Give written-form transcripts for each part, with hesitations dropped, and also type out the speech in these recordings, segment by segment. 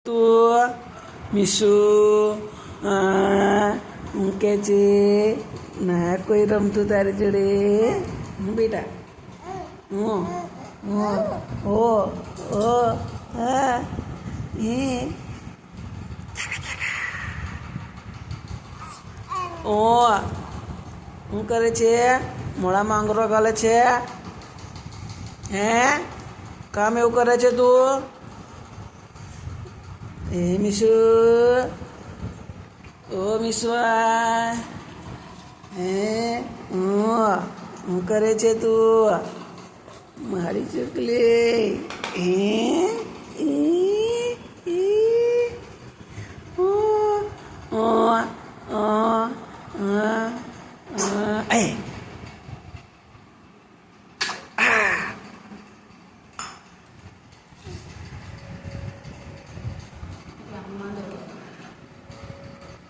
તું મીસુ હું કે છે ના કોઈ રમતું તારી જોડે હું બેટા હું ઓ ઓ હા ઓ શું કરે છે મોડામાં આંગરો ગાલે છે હે કામ એવું કરે છે તું એ મીસુ ઓ મીસવા હે શું કરે છે તું મારી ચોકલી હે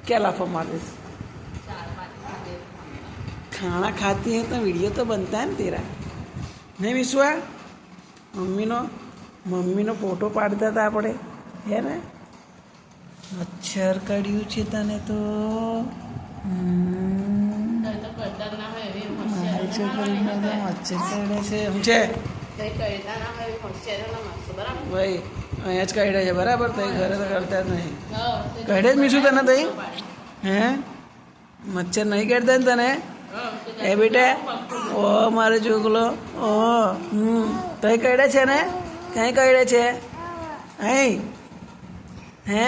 क्या लाफा मार रहे खाना खाती है तो वीडियो तो बनता है ना तेरा नहीं विश्वा મમ્મીનો ફોટો પાડતા હતા આપણે હે ને મચ્છર કડ્યું છે તને તો મારી છોકરીને તો મચ્છર કરડે છે શું છે ભાઈ અહીંયા જ કાઢે છે બરાબર તઈ ઘરે તો કરતા જ નહીં કાઢે જ મીશું તને તઈ હે મચ્છર નહીં કાઢતા ને તને એ બેટા ઓ મારો છોકલો ઓ તઈ કાઢે છે ને ક્યાંય કાઢે છે અહીં હે